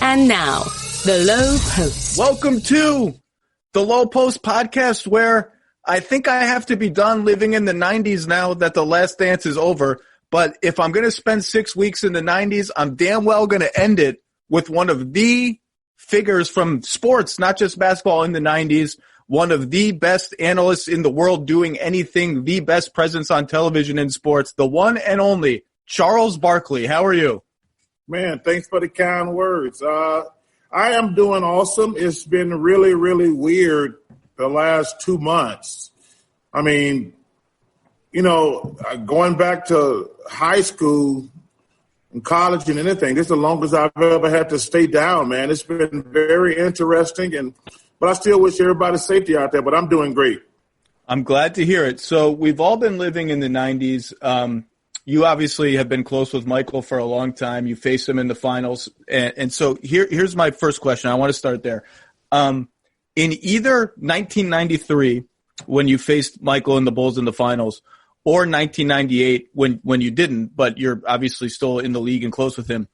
And now, the Lowe Post. Welcome to the Lowe Post podcast, where I think I have to be done living in the 90s now that The Last Dance is over. But if I'm going to spend 6 weeks in the 90s, I'm damn well going to end it with one of the figures from sports, not just basketball, in the 90s, one of the best analysts in the world doing anything, the best presence on television in sports, the one and only Charles Barkley. How are you? Man, thanks for the kind words. I am doing awesome. It's been really, really weird the last 2 months. I mean, you know, going back to high school and college and anything, this is the longest I've ever had to stay down, man. It's been very interesting, but I still wish everybody safety out there, but I'm doing great. I'm glad to hear it. So we've all been living in the 90s. You obviously have been close with Michael for a long time. You faced him in the finals. And so here's my first question. I want to start there. In either 1993, when you faced Michael and the Bulls in the finals, or 1998 when you didn't, but you're obviously still in the league and close with him,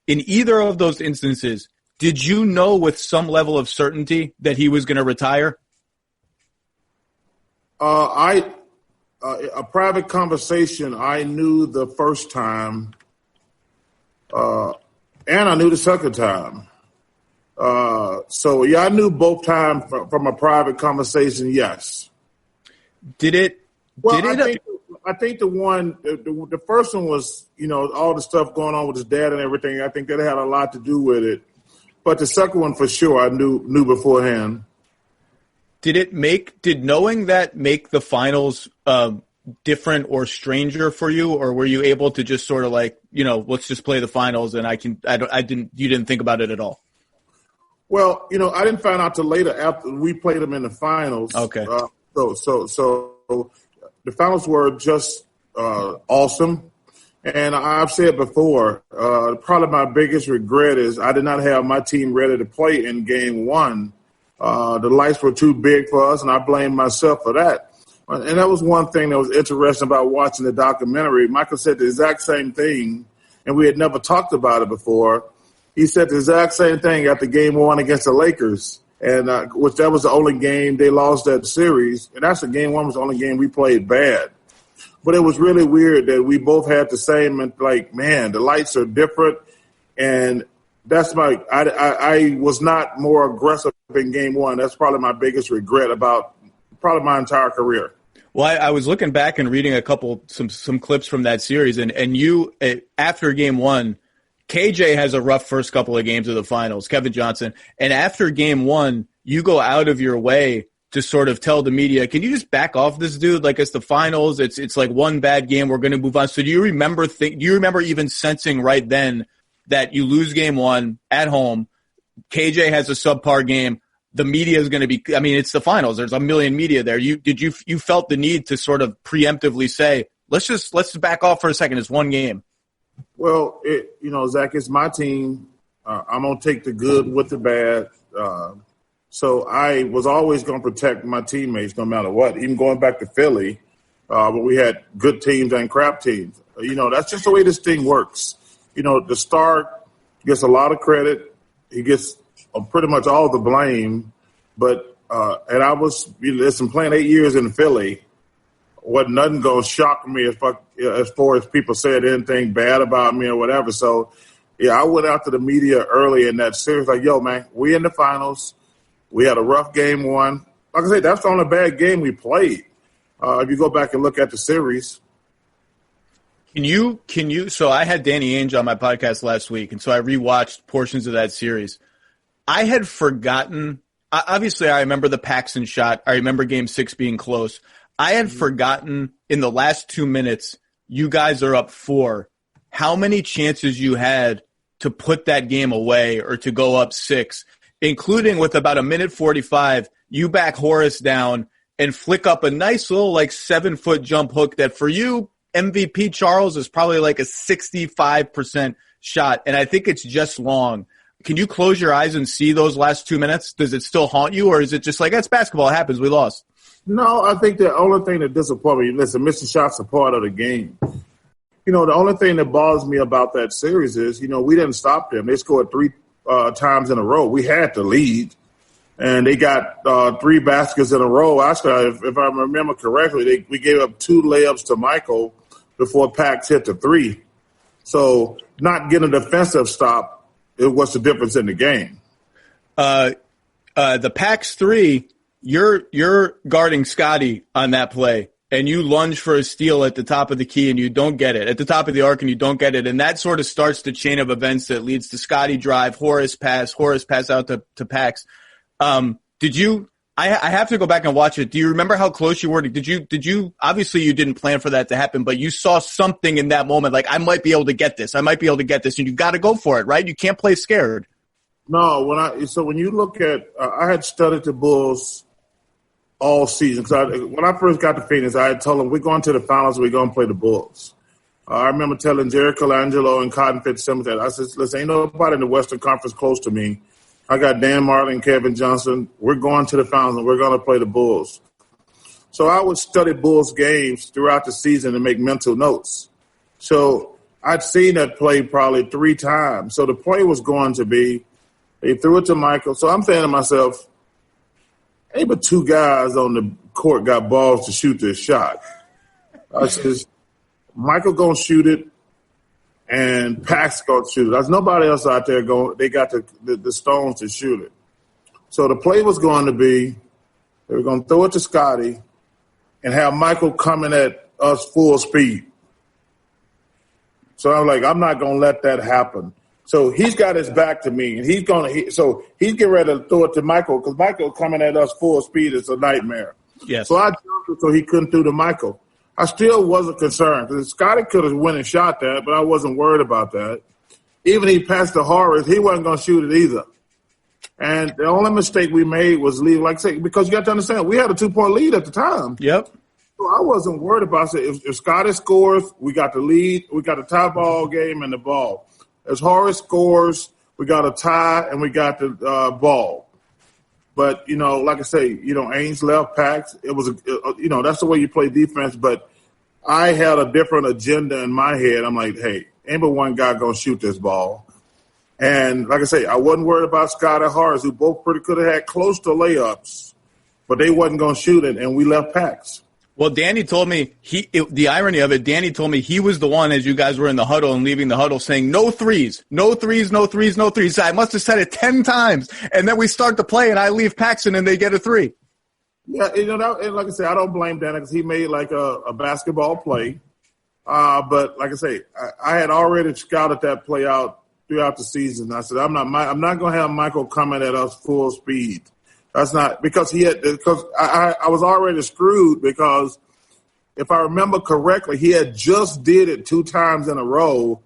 in either of those instances, did you know with some level of certainty that he was going to retire? A private conversation, I knew the first time, and I knew the second time. So, yeah, I knew both times from a private conversation, yes. I think the first one was, you know, all the stuff going on with his dad and everything. I think that had a lot to do with it. But the second one, for sure, I knew beforehand. Did knowing that make the finals different or stranger for you, or were you able to just sort of like, you know, let's just play the finals and you didn't think about it at all? Well, you know, I didn't find out till later after we played them in the finals. Okay. So the finals were just awesome. And I've said before, probably my biggest regret is I did not have my team ready to play in game one. The lights were too big for us, and I blame myself for that. And that was one thing that was interesting about watching the documentary. Michael said the exact same thing, and we had never talked about it before. He said the exact same thing after game one against the Lakers, and which that was the only game they lost that series. And that's the game one was the only game we played bad. But it was really weird that we both had the same, like, man, the lights are different. And that's I was not more aggressive in game one. That's probably my biggest regret about probably my entire career. Well, I was looking back and reading some clips from that series, and you, after game one, KJ has a rough first couple of games of the finals, Kevin Johnson, and after game one, you go out of your way to sort of tell the media, can you just back off this dude? Like, it's the finals. It's like one bad game. We're going to move on. So do you remember even sensing right then that you lose game one at home, KJ has a subpar game, the media is going to be – I mean, it's the finals. There's a million media there. You felt the need to sort of preemptively say, let's back off for a second. It's one game. Well, Zach, it's my team. I'm going to take the good with the bad. So I was always going to protect my teammates no matter what, even going back to Philly, when we had good teams and crap teams. You know, that's just the way this thing works. You know, the star gets a lot of credit. He gets pretty much all the blame. But and I was playing 8 years in Philly. Wasn't nothing going to shock me as far as people said anything bad about me or whatever. So, yeah, I went out to the media early in that series like, yo, man, we in the finals. We had a rough game one. Like I said, that's the only bad game we played. If you go back and look at the series. Can you, so I had Danny Ainge on my podcast last week, and so I rewatched portions of that series. I had forgotten, obviously I remember the Paxson shot. I remember game 6 being close. I had forgotten in the last 2 minutes, you guys are up 4, how many chances you had to put that game away or to go up 6, including with about a minute 45, you back Horace down and flick up a nice little 7-foot jump hook that for you, MVP Charles, is probably like a 65% shot. And I think it's just long. Can you close your eyes and see those last 2 minutes? Does it still haunt you, or is it just like, that's basketball, it happens, we lost? No, I think the only thing that disappointed me, listen, missing shots are part of the game. You know, the only thing that bothers me about that series is, we didn't stop them. They scored times in a row. We had to lead. And they got 3 baskets in a row. Actually, if I remember correctly, we gave up 2 layups to Michael before Pax hit the 3. So not getting a defensive stop, it was the difference in the game. The Pax 3, you're guarding Scotty on that play, and you lunge for a steal at the top of the key, and you don't get it. At the top of the arc, and you don't get it. And that sort of starts the chain of events that leads to Scotty drive, Horace pass out to Pax. Did you? I have to go back and watch it. Do you remember how close you were? Did you? Obviously, you didn't plan for that to happen, but you saw something in that moment, like I might be able to get this. And you got to go for it, right? You can't play scared. No, when you look at, I had studied the Bulls all season. Because when I first got to Phoenix, I had told them we're going to the finals. We're going to play the Bulls. I remember telling Jerry Colangelo and Cotton Fitzsimmons that I said, "Listen, ain't nobody in the Western Conference close to me. I got Dan Martin, Kevin Johnson. We're going to the finals, and we're going to play the Bulls." So I would study Bulls games throughout the season and make mental notes. So I'd seen that play probably 3 times. So the play was going to be, they threw it to Michael. So I'm saying to myself, hey, but 2 guys on the court got balls to shoot this shot. I says, Michael going to shoot it. And Pax going to shoot it. There's nobody else out there going. They got the stones to shoot it. So the play was going to be, they were going to throw it to Scotty and have Michael coming at us full speed. So I'm like, I'm not going to let that happen. So he's got his back to me, and he's getting ready to throw it to Michael because Michael coming at us full speed is a nightmare. Yes. So I jumped it so he couldn't throw to Michael. I still wasn't concerned because Scotty could have went and shot that, but I wasn't worried about that. Even he passed to Horace, he wasn't going to shoot it either. And the only mistake we made was leave, like I say, because you got to understand, we had a 2-point lead at the time. Yep. So I wasn't worried about it. If Scotty scores, we got the lead, we got a tie ball game and the ball. As Horace scores, we got a tie and we got the ball. But, like I say, Ainge left Pax. It was, that's the way you play defense. But I had a different agenda in my head. I'm like, hey, ain't but one guy going to shoot this ball. And like I say, I wasn't worried about Scott or Horace, who both pretty could have had close to layups, but they wasn't going to shoot it, and we left Pax. Well, Danny told me the irony of it, Danny told me he was the one as you guys were in the huddle and leaving the huddle saying, no threes, no threes, no threes, no threes. I must have said it 10 times. And then we start the play and I leave Paxson and they get a 3. Yeah, and like I said, I don't blame Danny because he made like a basketball play. But like I say, I had already scouted that play out throughout the season. I said, I'm not going to have Michael coming at us full speed. That's not because I was already screwed because if I remember correctly, he had just did it 2 times in a row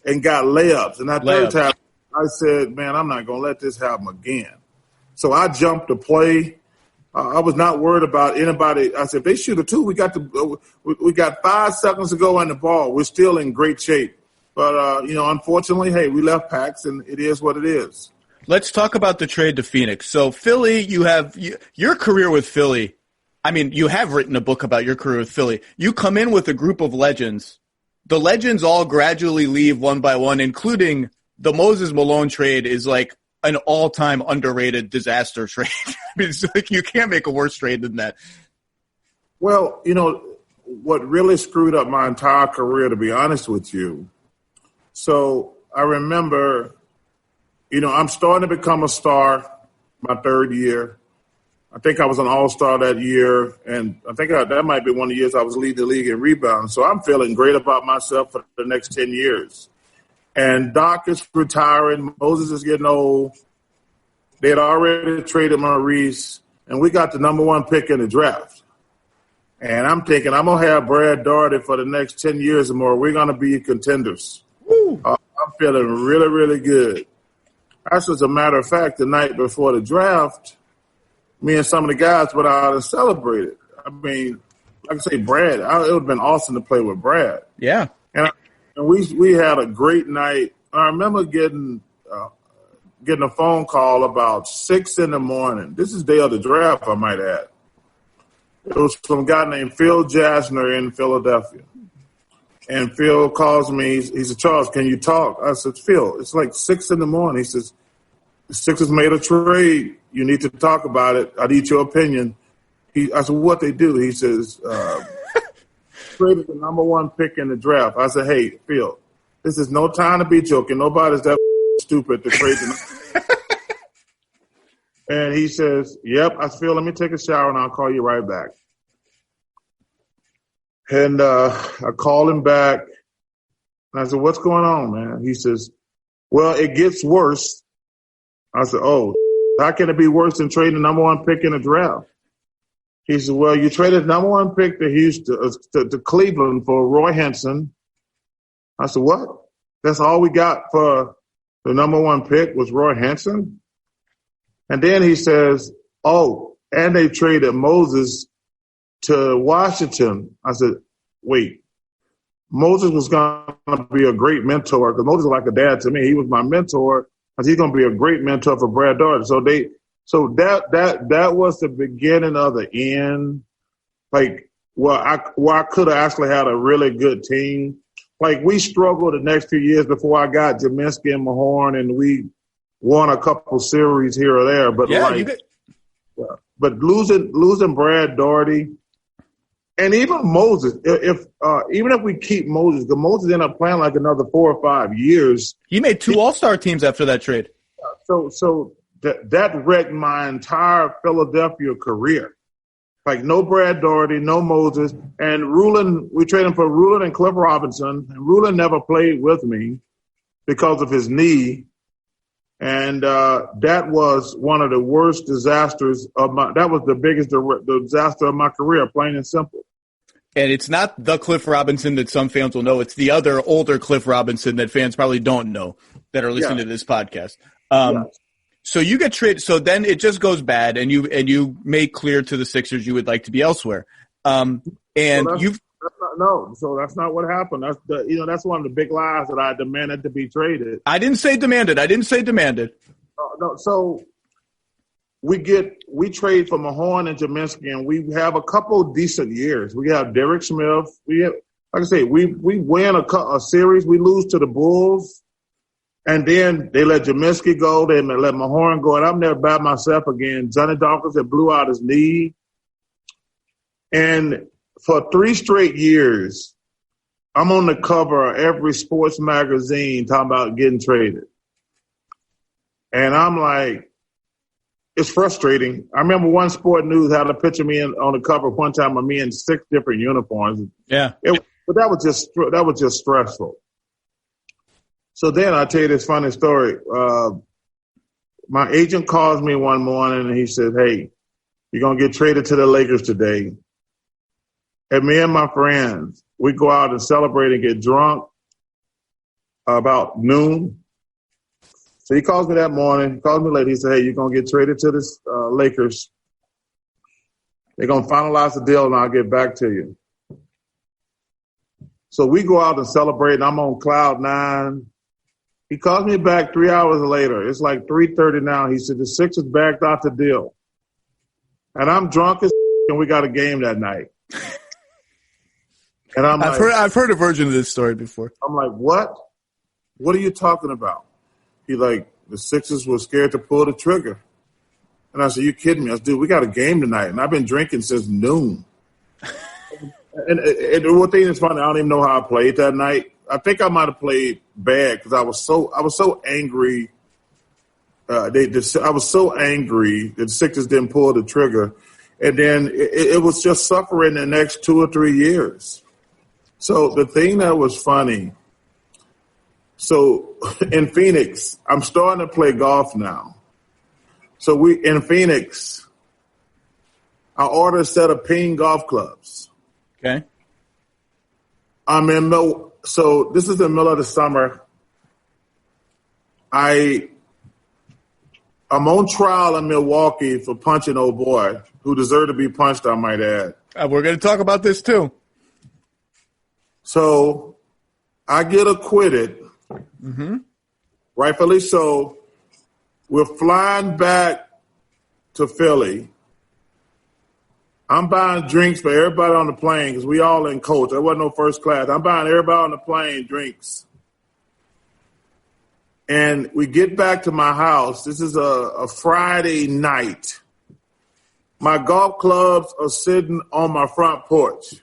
and got layups. And that third time, I said, man, I'm not going to let this happen again. So I jumped the play. I was not worried about anybody. I said, if they shoot a 2, we got 5 seconds to go on the ball. We're still in great shape. But, unfortunately, hey, we left Pax, and it is what it is. Let's talk about the trade to Phoenix. So Philly, you have your career with Philly. I mean, you have written a book about your career with Philly. You come in with a group of legends. The legends all gradually leave one by one, including the Moses Malone trade is like an all-time underrated disaster trade. I mean, it's like you can't make a worse trade than that. Well, what really screwed up my entire career, to be honest with you. So I remember – I'm starting to become a star my 3rd year. I think I was an all-star that year, and I think that might be one of the years I was leading the league in rebounds. So I'm feeling great about myself for the next 10 years. And Doc is retiring. Moses is getting old. They had already traded Maurice, and we got the number 1 pick in the draft. And I'm thinking I'm going to have Brad Daugherty for the next 10 years or more. We're going to be contenders. I'm feeling really, really good. As a matter of fact, the night before the draft, me and some of the guys went out and celebrated. I mean, like I say, Brad, it would have been awesome to play with Brad. Yeah. And we had a great night. I remember getting a phone call about 6 a.m. This is day of the draft, I might add. It was from a guy named Phil Jasner in Philadelphia. And Phil calls me. He said, Charles, can you talk? I said, Phil, it's like 6 a.m. He says, the Sixers made a trade. You need to talk about it. I need your opinion. I said, what they do? He says, traded the number 1 pick in the draft. I said, hey, Phil, this is no time to be joking. Nobody's that stupid to trade the And he says, yep. I said, Phil, let me take a shower and I'll call you right back. And I called him back. And I said, what's going on, man? He says, well, it gets worse. I said, oh, how can it be worse than trading the number 1 pick in the draft? He said, well, you traded the number 1 pick to Houston, to Cleveland for Roy Henson. I said, what? That's all we got for the number 1 pick was Roy Henson? And then he says, oh, and they traded Moses to Washington. I said, wait, Moses was going to be a great mentor because Moses was like a dad to me. He was my mentor. I said, he's going to be a great mentor for Brad Daugherty. So that was the beginning of the end. Like, I could have actually had a really good team. Like, we struggled the next 2 years before I got Jaminski and Mahorn, and we won a couple series here or there. But but losing Brad Daugherty and even Moses, even if we keep Moses, because Moses ended up playing like another 4 or 5 years. He made 2 All-Star teams after that trade. So that wrecked my entire Philadelphia career. Like, no Brad Daugherty, no Moses. And Rulin, we traded him for Rulin and Cliff Robinson. And Rulin never played with me because of his knee. And that was one of the worst disasters that was the biggest disaster of my career, plain and simple. And it's not the Cliff Robinson that some fans will know. It's the other older Cliff Robinson that fans probably don't know that are listening to this podcast. So you get traded. So then it just goes bad, and you make clear to the Sixers you would like to be elsewhere. So that's not what happened. That's one of the big lies that I demanded to be traded. I didn't say demanded. No. So we trade for Mahorn and Jaminski, and we have a couple decent years. We have Derek Smith. We have, like I say, we win a series. We lose to the Bulls. And then they let Jaminski go. They let Mahorn go. And I'm there by myself again. Johnny Dawkins that blew out his knee. And for 3 straight years, I'm on the cover of every sports magazine talking about getting traded. And I'm like, it's frustrating. I remember one Sport News had a picture of me on the cover one time of me in 6 different uniforms. Yeah. But that was just stressful. So then I'll tell you this funny story. My agent calls me one morning and he said, hey, you're going to get traded to the Lakers today. And me and my friends, we go out and celebrate and get drunk about noon. So he calls me that morning. He calls me later. He said, hey, you're going to get traded to the Lakers. They're going to finalize the deal and I'll get back to you. So we go out and celebrate and I'm on cloud 9. He calls me back 3 hours later. It's like 3:30 now. He said, the Sixers backed out the deal. And I'm drunk as and we got a game that night. And I've heard a version of this story before. I'm like, what? What are you talking about? He like, the Sixers were scared to pull the trigger. And I said, you kidding me? I said, dude, we got a game tonight. And I've been drinking since noon. and one thing that's funny, I don't even know how I played that night. I think I might have played bad because I was so angry. I was so angry that the Sixers didn't pull the trigger. And then it was just suffering the next 2 or 3 years. So the thing that was funny, so in Phoenix, I'm starting to play golf now. So in Phoenix, I ordered a set of ping golf clubs. Okay. So this is the middle of the summer. I'm on trial in Milwaukee for punching old boy who deserved to be punched, I might add. We're going to talk about this too. So I get acquitted. Mm-hmm. Rightfully so. We're flying back to Philly. I'm buying drinks for everybody on the plane because we all in coach. There wasn't no first class. I'm buying everybody on the plane drinks. And we get back to my house. This is a Friday night. My golf clubs are sitting on my front porch.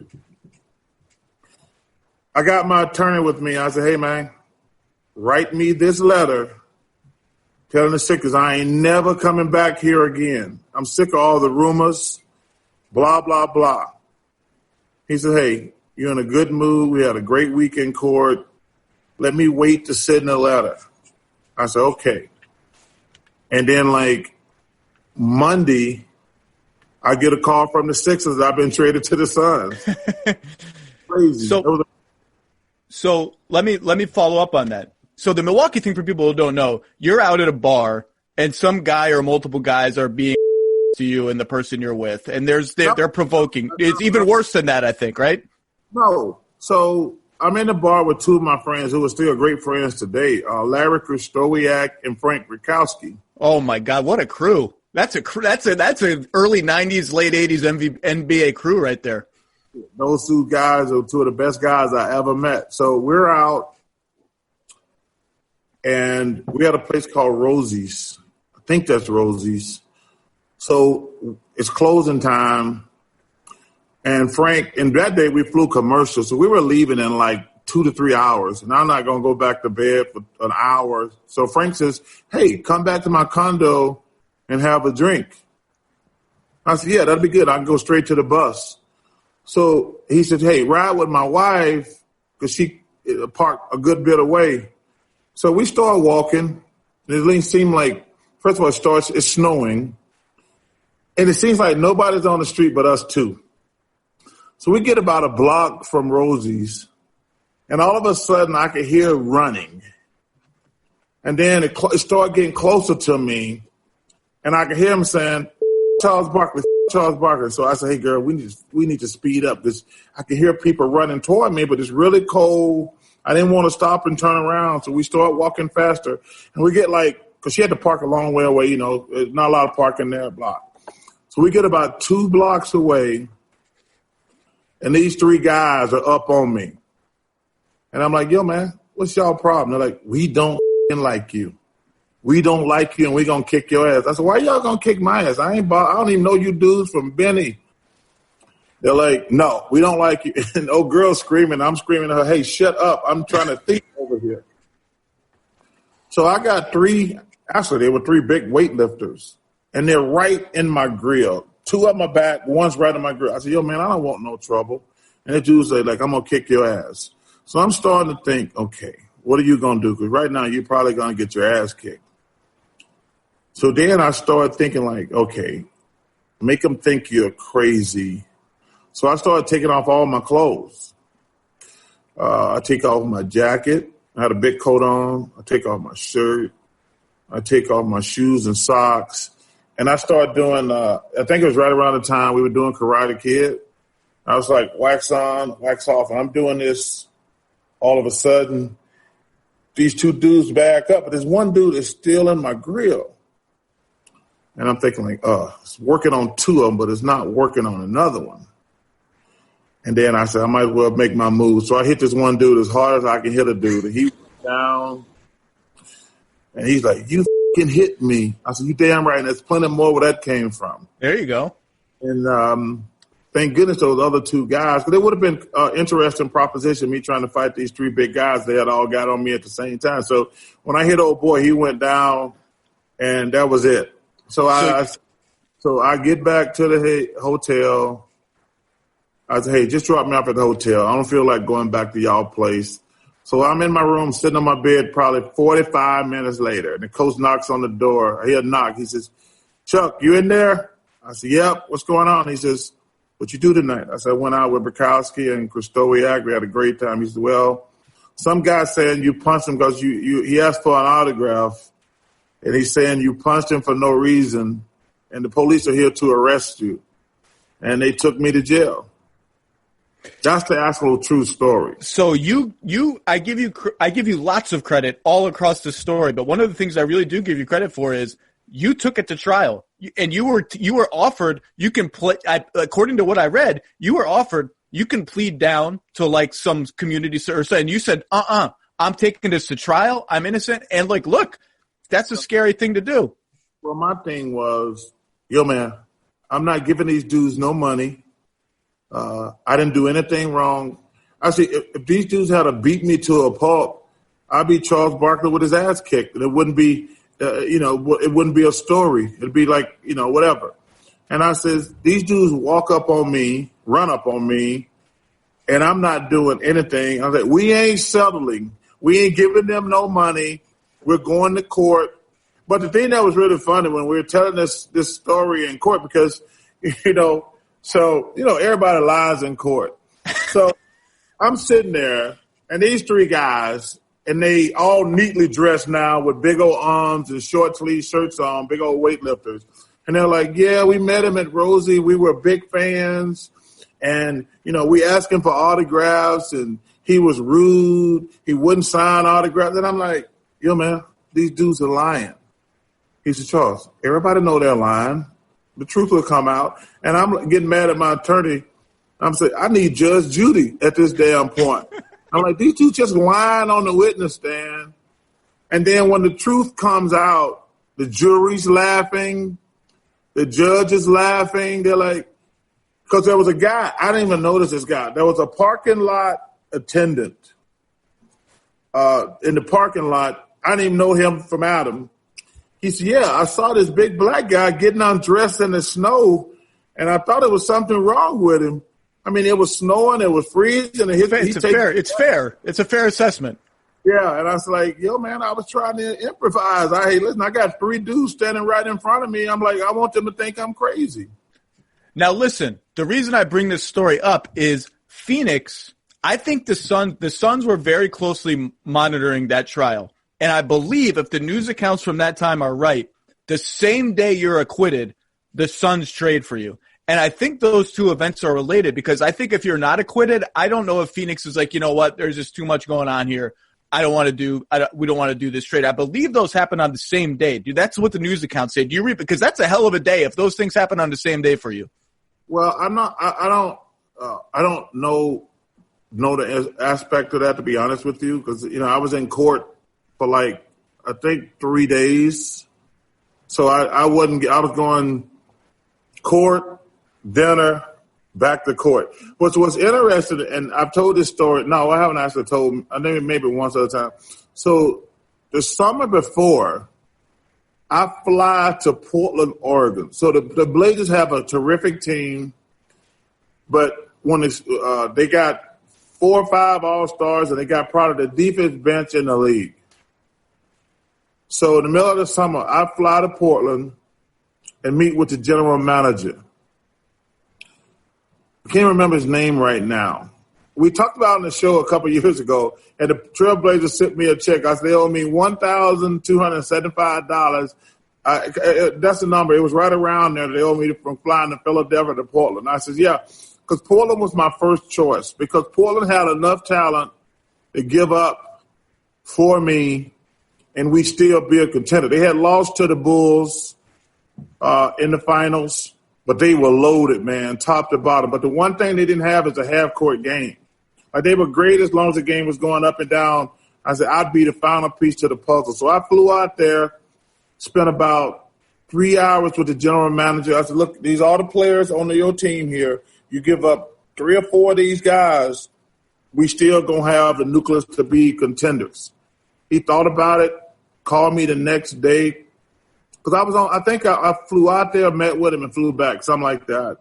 I got my attorney with me. I said, hey, man, write me this letter telling the sickers I ain't never coming back here again. I'm sick of all the rumors, blah, blah, blah. He said, hey, you're in a good mood. We had a great week in court. Let me wait to send the letter. I said, okay. And then, like, Monday, I get a call from the Sixers. I've been traded to the Suns. Crazy. So let me follow up on that. So the Milwaukee thing, for people who don't know, you're out at a bar and some guy or multiple guys are being to you and the person you're with, and they're provoking. It's even worse than that, I think, right? No. So I'm in the bar with two of my friends who are still great friends today, Larry Krystkowiak and Frank Rykowski. Oh my God, what a crew! That's a early '90s, late '80s NBA crew right there. Those two guys are two of the best guys I ever met. So we're out, and we had a place called Rosie's. I think that's Rosie's. So it's closing time. And Frank, and that day we flew commercial. So we were leaving in like 2 to 3 hours. And I'm not going to go back to bed for an hour. So Frank says, hey, come back to my condo and have a drink. I said, yeah, that'd be good. I can go straight to the bus. So he said, hey, ride with my wife because she parked a good bit away. So we start walking. It seemed like, first of all, it's snowing. And it seems like nobody's on the street but us two. So we get about a block from Rosie's, and all of a sudden I could hear running. And then it started getting closer to me, and I could hear him saying, Charles Barkley. So I said, hey, girl, we need to speed up. I could hear people running toward me, but it's really cold. I didn't want to stop and turn around, so we start walking faster. And we get because she had to park a long way away, there's not a lot of parking there, block. So we get about 2 blocks away, and these 3 guys are up on me. And I'm like, yo, man, what's y'all problem? They're like, we don't like you. We don't like you, and we're going to kick your ass. I said, why y'all going to kick my ass? I don't even know you dudes from Benny. They're like, no, we don't like you. And old girl's screaming. I'm screaming at her, hey, shut up. I'm trying to think over here. So I got 3, actually, they were 3 big weightlifters, and they're right in my grill. 2 up my back, 1's right in my grill. I said, yo, man, I don't want no trouble. And the dude said, I'm going to kick your ass. So I'm starting to think, okay, what are you going to do? Because right now you're probably going to get your ass kicked. So then I started thinking okay, make them think you're crazy. So I started taking off all my clothes. I take off my jacket. I had a big coat on. I take off my shirt. I take off my shoes and socks. And I started doing, I think it was right around the time we were doing Karate Kid. I was like, wax on, wax off. And I'm doing this. All of a sudden, these 2 dudes back up. But there's one dude that's still in my grill. And I'm thinking it's working on 2 of them, but it's not working on another one. And then I said, I might as well make my move. So I hit this one dude as hard as I can hit a dude. And he went down. And he's like, you can hit me. I said, you damn right. And there's plenty more where that came from. There you go. And thank goodness those other 2 guys, because it would have been an interesting proposition, me trying to fight these 3 big guys. They had all got on me at the same time. So when I hit old boy, he went down, and that was it. So I get back to the hotel. I said, hey, just drop me off at the hotel. I don't feel like going back to y'all place. So I'm in my room, sitting on my bed, probably 45 minutes later. And the coach knocks on the door. I hear a knock. He says, Chuck, you in there? I said, yep. What's going on? He says, what you do tonight? I said, I went out with Bukowski and Krystkowiak. We had a great time. He said, well, some guy saying you punched him because he asked for an autograph. And he's saying you punched him for no reason. And the police are here to arrest you. And they took me to jail. That's the actual true story. So I give you lots of credit all across the story, but one of the things I really do give you credit for is you took it to trial, and you were offered, you can play, according to what I read, you were offered, you can plead down to some community service, and you said, I'm I'm taking this to trial. I'm innocent. And like, look, that's a scary thing to do. Well, my thing was, yo, man, I'm not giving these dudes no money. I didn't do anything wrong. Actually, if these dudes had to beat me to a pulp, I'd be Charles Barkley with his ass kicked. And it wouldn't be, it wouldn't be a story. It'd be like, whatever. And I says, these dudes walk up on me, run up on me, and I'm not doing anything. I was like, we ain't settling. We ain't giving them no money. We're going to court. But the thing that was really funny when we were telling this story in court, because, everybody lies in court. So I'm sitting there, and these three guys, and they all neatly dressed now with big old arms and short sleeve shirts on, big old weightlifters. And they're like, yeah, we met him at Rosie. We were big fans. And, we asked him for autographs, and he was rude. He wouldn't sign autographs. And I'm like, yo, man, these dudes are lying. He said, Charles, everybody know they're lying. The truth will come out. And I'm getting mad at my attorney. I'm saying, I need Judge Judy at this damn point. I'm like, these dudes just lying on the witness stand. And then when the truth comes out, the jury's laughing. The judge is laughing. They're like, because there was a guy, I didn't even notice this guy. There was a parking lot attendant in the parking lot. I didn't even know him from Adam. He said, yeah, I saw this big black guy getting undressed in the snow, and I thought there was something wrong with him. I mean, it was snowing, it was freezing. And It's fair. It's a fair assessment. Yeah, and I was like, yo, man, I was trying to improvise. Listen, I got three dudes standing right in front of me. I'm like, I want them to think I'm crazy. Now, listen, the reason I bring this story up is Phoenix. I think the Suns were very closely monitoring that trial. And I believe if the news accounts from that time are right, the same day you're acquitted, the Suns trade for you. And I think those two events are related because I think if you're not acquitted, I don't know if Phoenix is like, you know what, there's just too much going on here. We don't want to do this trade. I believe those happen on the same day. Dude, that's what the news accounts say. Do you read? Because that's a hell of a day if those things happen on the same day for you. Well, I don't know the aspect of that, to be honest with you, because, I was in court for I think 3 days. So I was going court, dinner, back to court. What's interesting, and I've told this story. No, I haven't actually told. I think maybe once at a time. So the summer before, I fly to Portland, Oregon. So the Blazers have a terrific team, but when they got 4 or 5 All-Stars, and they got probably the deepest bench in the league. So in the middle of the summer, I fly to Portland and meet with the general manager. I can't remember his name right now. We talked about it on the show a couple of years ago, and the Trailblazers sent me a check. I said they owe me $1,275. That's the number. It was right around there. They owe me from flying to Philadelphia to Portland. I said, yeah, because Portland was my first choice because Portland had enough talent to give up for me, and we still be a contender. They had lost to the Bulls in the finals. But they were loaded, man, top to bottom. But the one thing they didn't have is a half-court game. They were great as long as the game was going up and down. I said, I'd be the final piece to the puzzle. So I flew out there, spent about 3 hours with the general manager. I said, look, these are the players on your team here. You give up 3 or 4 of these guys, we still going to have the nucleus to be contenders. He thought about it, called me the next day. Because I flew out there, met with him, and flew back, something like that.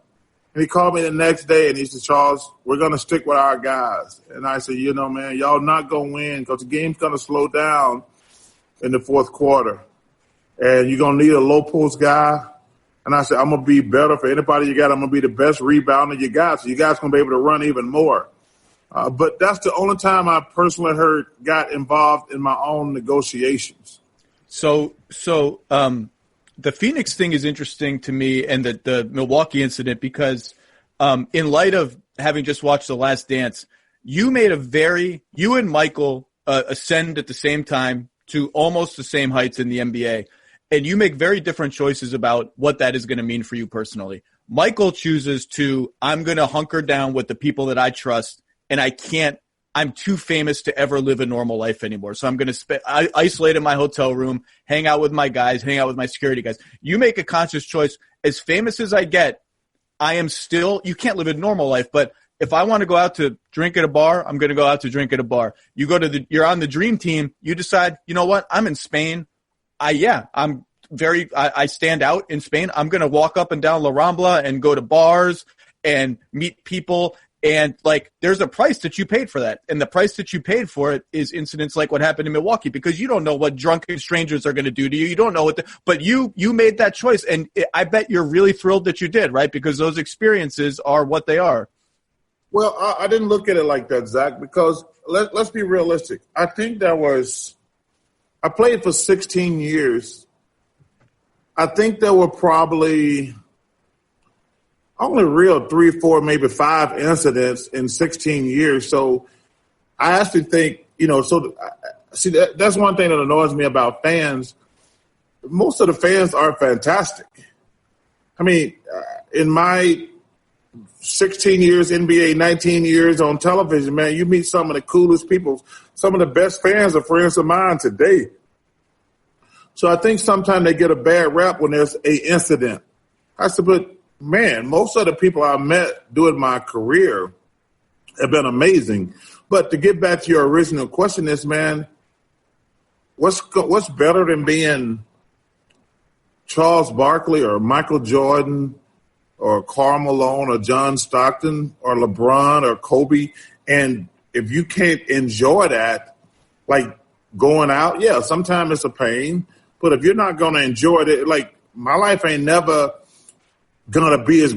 And he called me the next day, and he said, Charles, we're going to stick with our guys. And I said, man, y'all not going to win because the game's going to slow down in the fourth quarter. And you're going to need a low-post guy. And I said, I'm going to be better for anybody you got. I'm going to be the best rebounder you got, so you guys going to be able to run even more. But that's the only time I personally got involved in my own negotiations. So the Phoenix thing is interesting to me and the Milwaukee incident because in light of having just watched The Last Dance, you and Michael ascend at the same time to almost the same heights in the NBA, and you make very different choices about what that is going to mean for you personally. Michael chooses I'm going to hunker down with the people that I trust, and I can't I'm too famous to ever live a normal life anymore. So I'm going to isolate in my hotel room, hang out with my guys, hang out with my security guys. You make a conscious choice. As famous as I get, I am still – you can't live a normal life, but if I want to go out to drink at a bar, I'm going to go out to drink at a bar. You're on the dream team. You decide, you know what? I'm in Spain. I stand out in Spain. I'm going to walk up and down La Rambla and go to bars and meet people. And like, there's a price that you paid for that. And the price that you paid for it is incidents like what happened in Milwaukee, because you don't know what drunken strangers are going to do to you. You don't know but you made that choice. And I bet you're really thrilled that you did, right? Because those experiences are what they are. Well, I didn't look at it like that, Zach, because let's be realistic. I think I played for 16 years. I think there were probably only real 3, 4, maybe 5 incidents in 16 years. So I actually think, that's one thing that annoys me about fans. Most of the fans are fantastic. I mean, in my 16 years NBA, 19 years on television, man, you meet some of the coolest people. Some of the best fans are friends of mine today. So I think sometimes they get a bad rap when there's an incident. I said, but man, most of the people I met during my career have been amazing. But to get back to your original question is, man, what's better than being Charles Barkley or Michael Jordan or Karl Malone or John Stockton or LeBron or Kobe? And if you can't enjoy that, like going out, yeah, sometimes it's a pain. But if you're not going to enjoy it, like my life ain't never going to be as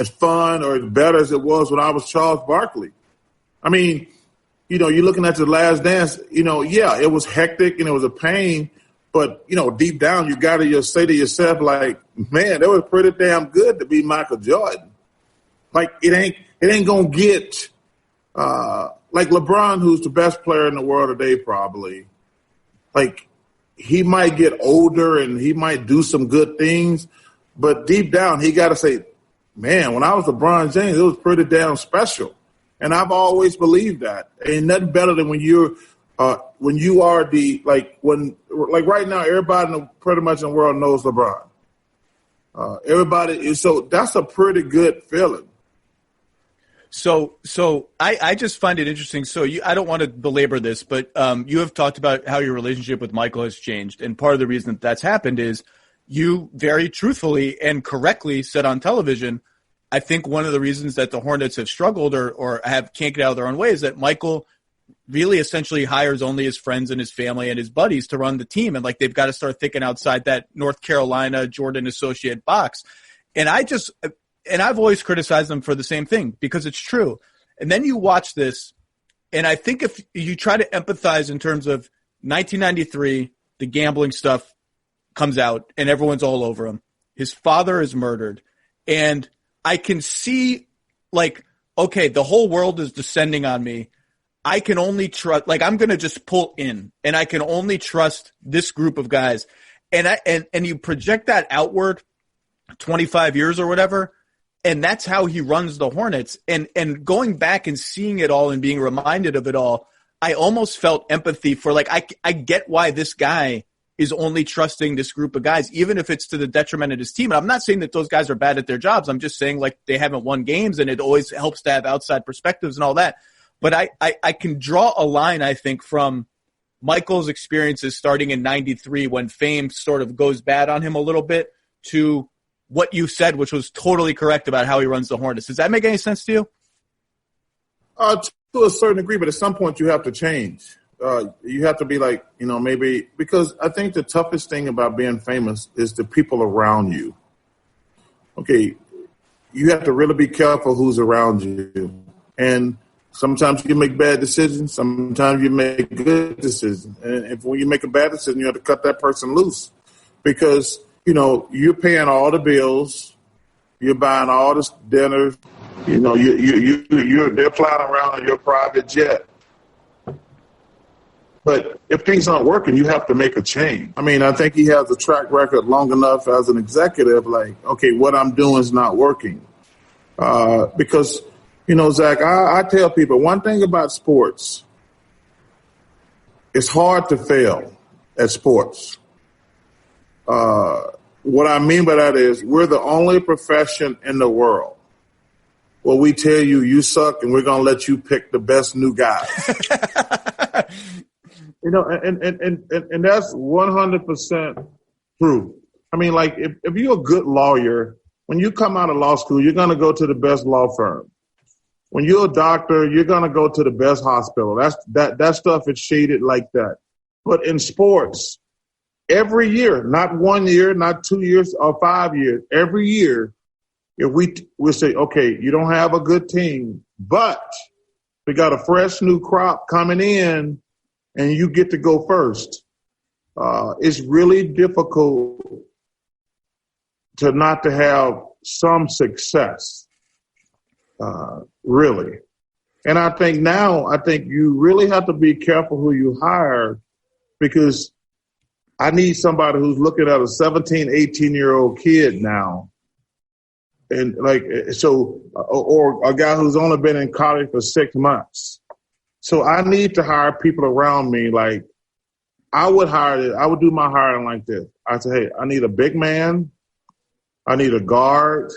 fun or as better as it was when I was Charles Barkley. I mean, you're looking at The Last Dance, yeah, it was hectic and it was a pain. But, deep down, you got to just say to yourself, like, man, that was pretty damn good to be Michael Jordan. Like, it ain't going to get like LeBron, who's the best player in the world today probably. Like, he might get older and he might do some good things, but deep down, he got to say, man, when I was LeBron James, it was pretty damn special. And I've always believed that. Ain't nothing better than when you are right now, everybody pretty much in the world knows LeBron. So that's a pretty good feeling. So I just find it interesting. So I don't want to belabor this, but you have talked about how your relationship with Michael has changed. And part of the reason that's happened is you very truthfully and correctly said on television, I think one of the reasons that the Hornets have struggled or can't get out of their own way is that Michael really essentially hires only his friends and his family and his buddies to run the team. And like, they've got to start thinking outside that North Carolina Jordan associate box. And I've always criticized them for the same thing because it's true. And then you watch this, and I think if you try to empathize in terms of 1993, the gambling stuff comes out and everyone's all over him. His father is murdered. And I can see, like, okay, the whole world is descending on me. I can only trust, like, I'm going to just pull in, and I can only trust this group of guys. And you project that outward 25 years or whatever, and that's how he runs the Hornets. And going back and seeing it all and being reminded of it all, I almost felt empathy for, like, I get why this guy is only trusting this group of guys, even if it's to the detriment of his team. And I'm not saying that those guys are bad at their jobs. I'm just saying, like, they haven't won games, and it always helps to have outside perspectives and all that. But I can draw a line, I think, from Michael's experiences starting in 93 when fame sort of goes bad on him a little bit to what you said, which was totally correct about how he runs the Hornets. Does that make any sense to you? To a certain degree, but at some point you have to change. You have to be like, maybe – because I think the toughest thing about being famous is the people around you. Okay, you have to really be careful who's around you. And sometimes you make bad decisions. Sometimes you make good decisions. And when you make a bad decision, you have to cut that person loose because, you're paying all the bills. You're buying all the dinners. They're flying around in your private jet. But if things aren't working, you have to make a change. I mean, I think he has a track record long enough as an executive, like, okay, what I'm doing is not working. Because Zach, I tell people one thing about sports. It's hard to fail at sports. What I mean by that is we're the only profession in the world where we tell you you suck and we're going to let you pick the best new guys. And that's 100% true. I mean, like if you're a good lawyer, when you come out of law school, you're going to go to the best law firm. When you're a doctor, you're going to go to the best hospital. That stuff is shaded like that. But in sports, every year, not 1 year, not 2 years or 5 years, every year, if we say, okay, you don't have a good team, but we got a fresh new crop coming in and you get to go first. It's really difficult to not to have some success, really. And I think you really have to be careful who you hire, because I need somebody who's looking at a 17, 18-year-old kid now. And or a guy who's only been in college for 6 months. So I need to hire people around me. Like I would do my hiring like this. I say, hey, I need a big man. I need a guard.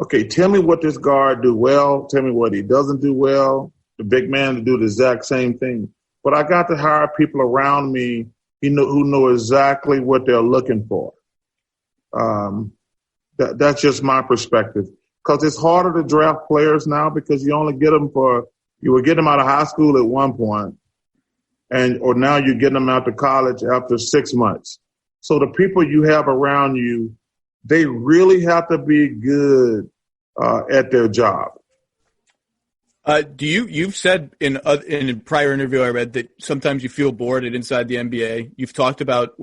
Okay, tell me what this guard do well. Tell me what he doesn't do well. The big man to do the exact same thing. But I got to hire people around me who know exactly what they're looking for. That's just my perspective. Because it's harder to draft players now because you only get them you were getting them out of high school at one point, or now you're getting them out to college after 6 months. So the people you have around you, they really have to be good at their job. You've said in a prior interview I read that sometimes you feel bored at Inside the NBA. You've talked about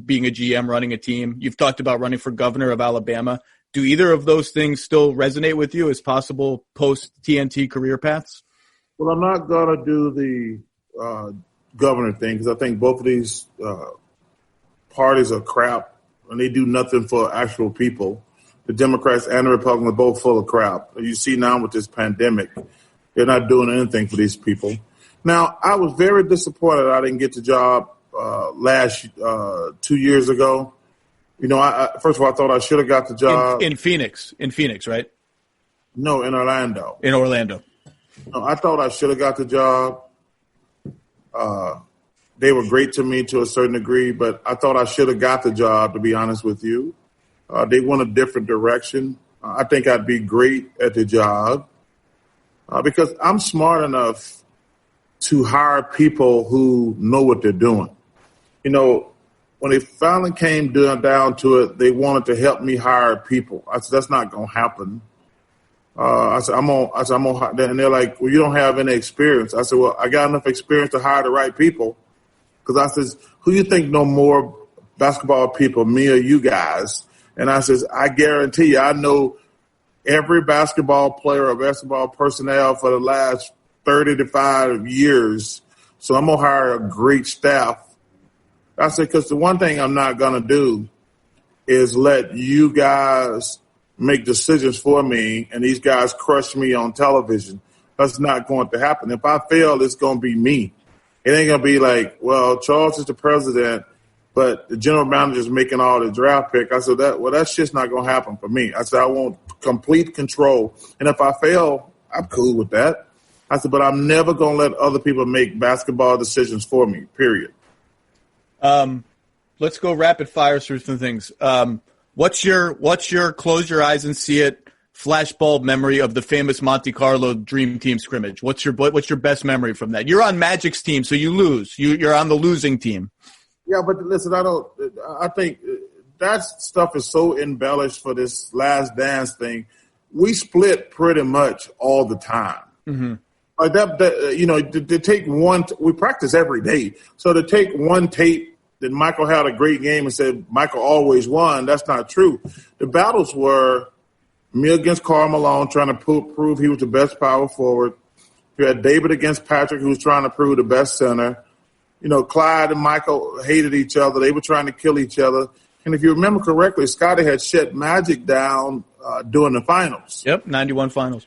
being a GM, running a team. You've talked about running for governor of Alabama. Do either of those things still resonate with you as possible post-TNT career paths? Well, I'm not going to do the governor thing because I think both of these parties are crap and they do nothing for actual people. The Democrats and the Republicans are both full of crap. You see now with this pandemic, they're not doing anything for these people. Now, I was very disappointed I didn't get the job 2 years ago. First of all, I thought I should have got the job. In Phoenix, right? No, in Orlando. In Orlando. No, I thought I should have got the job. They were great to me to a certain degree, but I thought I should have got the job, to be honest with you. They went a different direction. I think I'd be great at the job because I'm smart enough to hire people who know what they're doing. When it finally came down to it, they wanted to help me hire people. I said, that's not going to happen. I said, I'm on, and they're like, well, you don't have any experience. I said, well, I got enough experience to hire the right people. Because I says, who you think know more basketball people, me or you guys? And I says, I guarantee you, I know every basketball player or basketball personnel for the last 30 to 5 years. So I'm going to hire a great staff. I said, because the one thing I'm not going to do is let you guys make decisions for me and these guys crush me on television. That's not going to happen. If I fail, it's going to be me. It ain't going to be like, well, Charles is the president, but the general manager's making all the draft pick. I said, that's just not going to happen for me. I said, I want complete control. And if I fail, I'm cool with that. I said, but I'm never going to let other people make basketball decisions for me, period. Let's go rapid fire through some things. What's your close your eyes and see it flashbulb memory of the famous Monte Carlo Dream Team scrimmage? What's your best memory from that? You're on Magic's team, so you lose. You're on the losing team. Yeah, but listen, I think that stuff is so embellished for this Last Dance thing. We split pretty much all the time. Mm-hmm. Like that, to take one, we practice every day. So to take one tape that Michael had a great game and said Michael always won, that's not true. The battles were me against Karl Malone trying to prove he was the best power forward. You had David against Patrick, who was trying to prove the best center. Clyde and Michael hated each other. They were trying to kill each other. And if you remember correctly, Scotty had shut Magic down during the finals. Yep, 91 finals.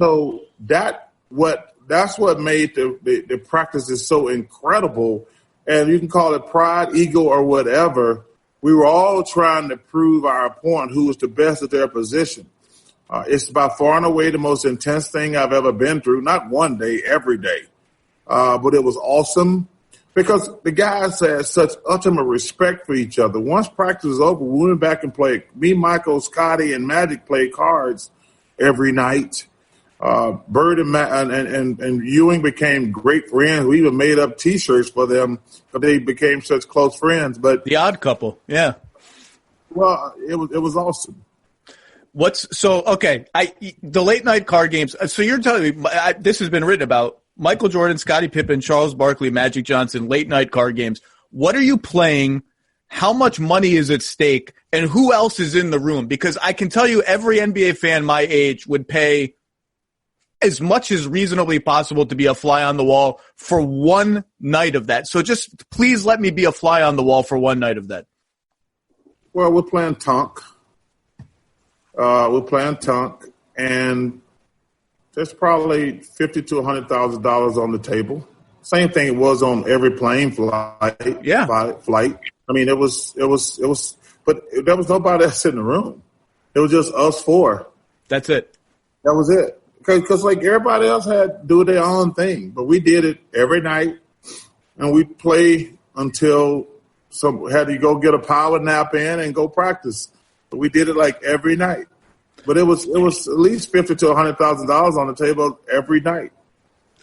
So that's what made the practices so incredible. And you can call it pride, ego, or whatever. We were all trying to prove our opponent who was the best at their position. It's by far and away the most intense thing I've ever been through. Not one day, every day. But it was awesome because the guys had such ultimate respect for each other. Once practice was over, we went back and played. Me, Michael, Scotty, and Magic played cards every night. Bird and Ewing became great friends. We even made up T-shirts for them, but they became such close friends. But the odd couple, yeah. Well, it was awesome. The late night card games. So you're telling me this has been written about Michael Jordan, Scottie Pippen, Charles Barkley, Magic Johnson, late night card games. What are you playing? How much money is at stake? And who else is in the room? Because I can tell you every NBA fan my age would pay as much as reasonably possible to be a fly on the wall for one night of that. So just please let me be a fly on the wall for one night of that. Well, we're playing Tonk. And there's probably $50,000 to $100,000 on the table. Same thing it was on every plane flight. Yeah. Flight. I mean, it was, but there was nobody else in the room. It was just us four. That's it. That was it. Because like everybody else had to do their own thing, but we did it every night, and we play until had to go get a power nap in and go practice. But we did it like every night. But it was at least $50,000 to $100,000 on the table every night.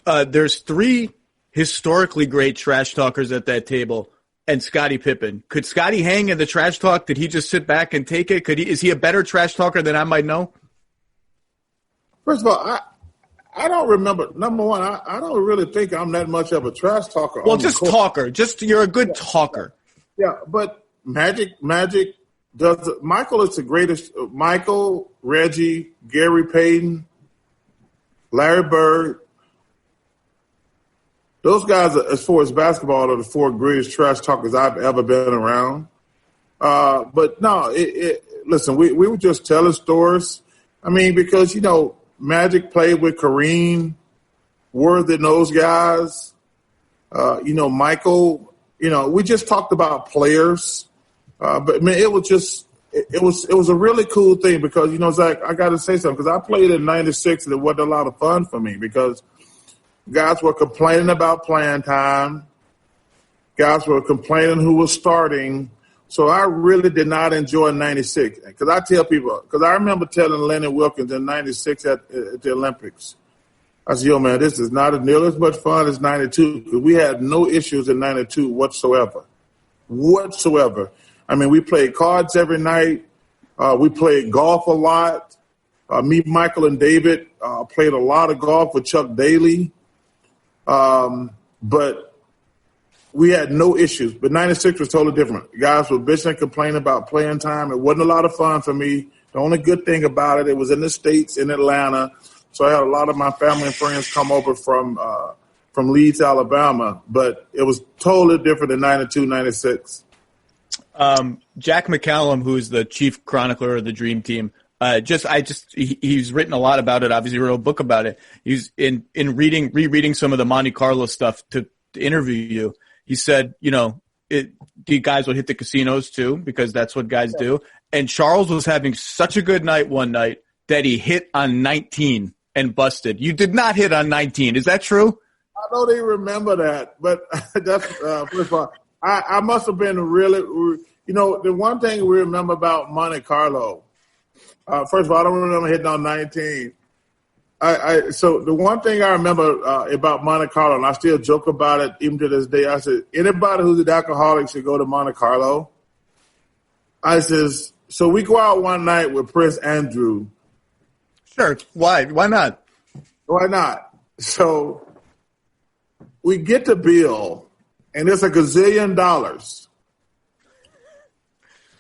There's three historically great trash talkers at that table, and Scottie Pippen. Could Scottie hang in the trash talk? Did he just sit back and take it? Is he a better trash talker than I might know? First of all, I don't remember. Number one, I don't really think I'm that much of a trash talker. Well, just talker. Just you're a good talker. Yeah, but Magic does it. Michael is the greatest. Michael, Reggie, Gary Payton, Larry Bird. Those guys, as far as basketball, are the four greatest trash talkers I've ever been around. But no, listen, we were just telling stories. I mean, because, Magic played with Kareem, Worthy, and those guys. Michael, we just talked about players. But, man, it was a really cool thing because, Zach, I got to say something because I played in 96 and it wasn't a lot of fun for me because guys were complaining about playing time. Guys were complaining who was starting. So I really did not enjoy 96. Because I tell people, because I remember telling Lenny Wilkins in 96 at the Olympics, I said, yo, man, this is not nearly as much fun as 92 because we had no issues in 92 whatsoever. I mean, we played cards every night. We played golf a lot. Me, Michael, and David played a lot of golf with Chuck Daly. But we had no issues. But 96 was totally different. Guys were bitching and complaining about playing time. It wasn't a lot of fun for me. The only good thing about it was in the States, in Atlanta. So I had a lot of my family and friends come over from Leeds, Alabama. But it was totally different in 92, 96. Jack McCallum, who's the chief chronicler of the Dream Team, he's written a lot about it. Obviously, wrote a book about it. He's rereading some of the Monte Carlo stuff to interview you. He said, the guys would hit the casinos too because that's what guys do. And Charles was having such a good night one night that he hit on 19 and busted. You did not hit on 19. Is that true? I don't even remember that, but that's first of all, I must have been really, the one thing we remember about Monte Carlo. First of all, I don't remember hitting on 19. So the one thing I remember about Monte Carlo, and I still joke about it even to this day, I said, anybody who's an alcoholic should go to Monte Carlo. I says, so we go out one night with Prince Andrew. Sure. Why? Why not? Why not? So we get the bill, and it's $1 gazillion.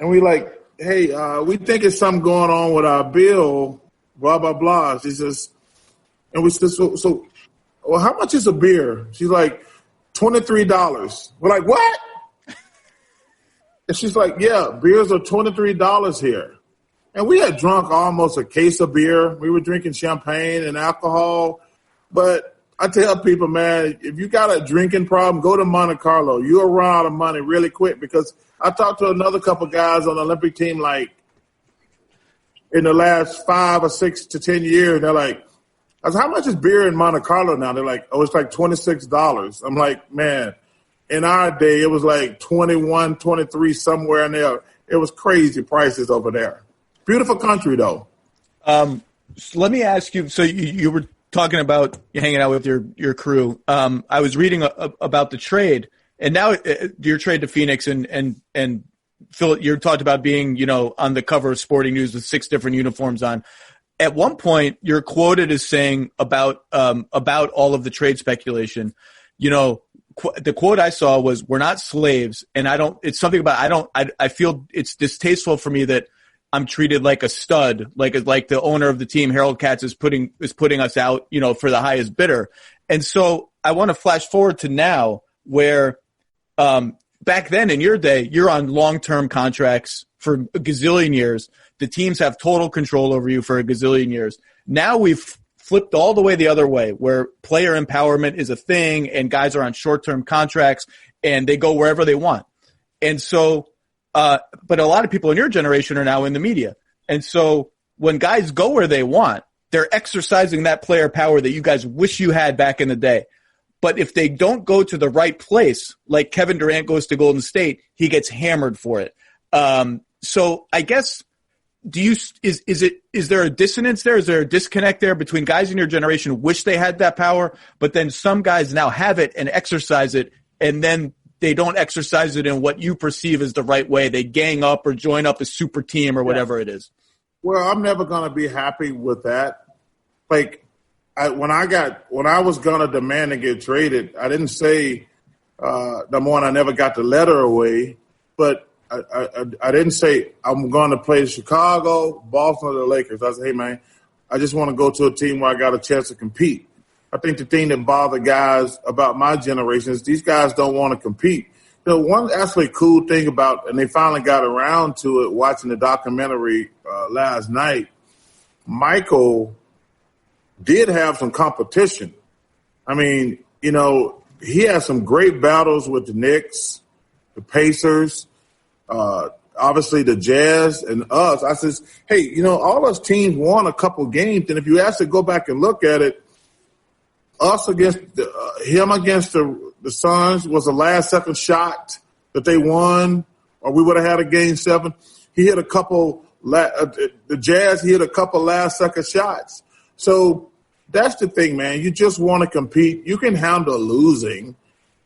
And we like, hey, we think it's something going on with our bill, blah, blah, blah. She says, and we said, so, well, how much is a beer? She's like, $23. We're like, what? And she's like, yeah, beers are $23 here. And we had drunk almost a case of beer. We were drinking champagne and alcohol. But I tell people, man, if you got a drinking problem, go to Monte Carlo. You'll run out of money really quick, because I talked to another couple guys on the Olympic team, like, in the last 5 or 6 to 10 years. They're like, I said, how much is beer in Monte Carlo now? They're like, oh, it's like $26. I'm like, man, in our day, it was like 21, 23, somewhere in there. It was crazy prices over there. Beautiful country, though. So let me ask you, so you were talking about hanging out with your crew. I was reading about the trade, and now your trade to Phoenix, and Phil, you talked about being, on the cover of Sporting News with 6 different uniforms on. At one point, you're quoted as saying about all of the trade speculation, the quote I saw was, "We're not slaves," and it's something about I feel it's distasteful for me that I'm treated like a stud, like the owner of the team, Harold Katz, is putting us out, for the highest bidder. And so I want to flash forward to now, where back then in your day, you're on long-term contracts for a gazillion years. The teams have total control over you for a gazillion years. Now we've flipped all the way the other way, where player empowerment is a thing and guys are on short-term contracts and they go wherever they want. And so, but a lot of people in your generation are now in the media. And so when guys go where they want, they're exercising that player power that you guys wish you had back in the day. But if they don't go to the right place, like Kevin Durant goes to Golden State, he gets hammered for it. So I guess, is there a dissonance there? Is there a disconnect there between guys in your generation wish they had that power, but then some guys now have it and exercise it, and then they don't exercise it in what you perceive as the right way? They gang up or join up a super team or whatever it is. Well, I'm never going to be happy with that. Like, when I was going to demand to get traded, I didn't say, number one, I never got the letter away, but I didn't say I'm going to play Chicago, Boston, or the Lakers. I said, hey, man, I just want to go to a team where I got a chance to compete. I think the thing that bothered guys about my generation is these guys don't want to compete. One actually cool thing about, and they finally got around to it watching the documentary last night, Michael did have some competition. I mean, he had some great battles with the Knicks, the Pacers, obviously the Jazz and us. I says, hey, all us teams won a couple games, and if you actually go back and look at it, us against him against the Suns was the last second shot that they won, or we would have had a game 7. He hit a couple. The Jazz hit a couple last second shots. So that's the thing, man. You just want to compete. You can handle losing.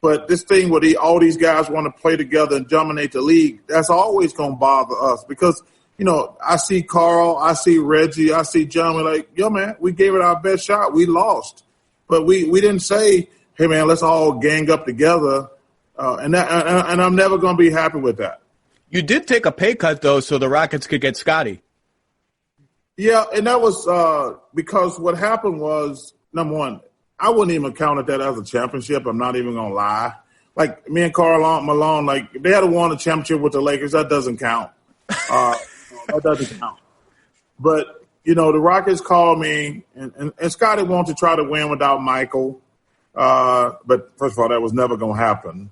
But this thing where all these guys want to play together and dominate the league, that's always going to bother us because, I see Carl, I see Reggie, I see John. We're like, yo, man, we gave it our best shot. We lost. But we didn't say, hey, man, let's all gang up together. And I'm never going to be happy with that. You did take a pay cut, though, so the Rockets could get Scotty. Yeah, and that was because what happened was, number one, I wouldn't even count that as a championship. I'm not even going to lie. Like, me and Karl Malone, like, if they had won a championship with the Lakers, that doesn't count. That doesn't count. But, the Rockets called me, and Scotty wanted to try to win without Michael. But, first of all, that was never going to happen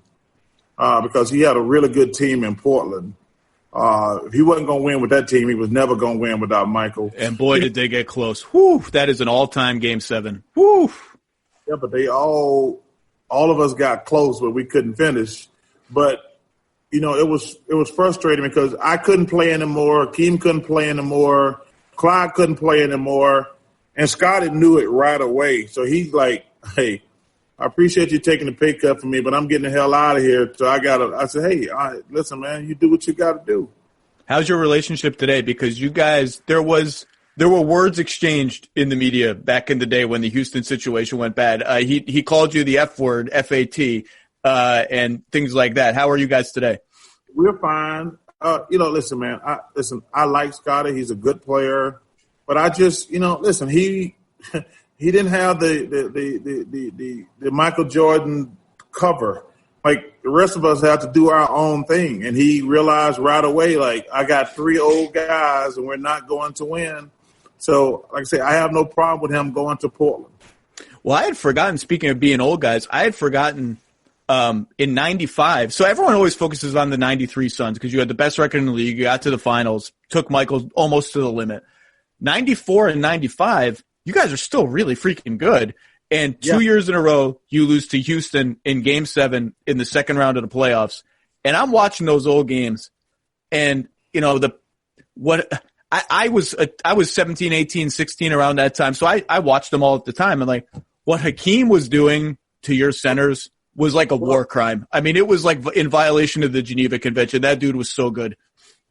because he had a really good team in Portland. If he wasn't going to win with that team, he was never going to win without Michael. And, boy, did they get close. Whew, that is an all-time Game 7. Whew. Yeah, but they all of us got close, but we couldn't finish. But, it was frustrating because I couldn't play anymore. Keem couldn't play anymore. Clyde couldn't play anymore. And Scotty knew it right away. So he's like, hey, I appreciate you taking the pay cut for me, but I'm getting the hell out of here. So I said, hey, listen, man, you do what you got to do. How's your relationship today? Because you guys, there were words exchanged in the media back in the day when the Houston situation went bad. He called you the F word, FAT, and things like that. How are you guys today? We're fine. Listen, man, I like Scotty. He's a good player, but I just, listen, he didn't have the Michael Jordan cover. Like, the rest of us have to do our own thing. And he realized right away, like, I got 3 old guys and we're not going to win. So, like I say, I have no problem with him going to Portland. Well, I had forgotten, speaking of being old guys, I had forgotten in 95. So everyone always focuses on the 93 Suns because you had the best record in the league. You got to the finals, took Michael almost to the limit. 94 and 95, you guys are still really freaking good. And 2 years in a row, you lose to Houston in Game 7 in the second round of the playoffs. And I'm watching those old games. And, you know, I was 17, 18, 16 around that time. So I watched them all at the time. And, like, what Hakeem was doing to your centers was like a war crime. I mean, it was like in violation of the Geneva Convention. That dude was so good.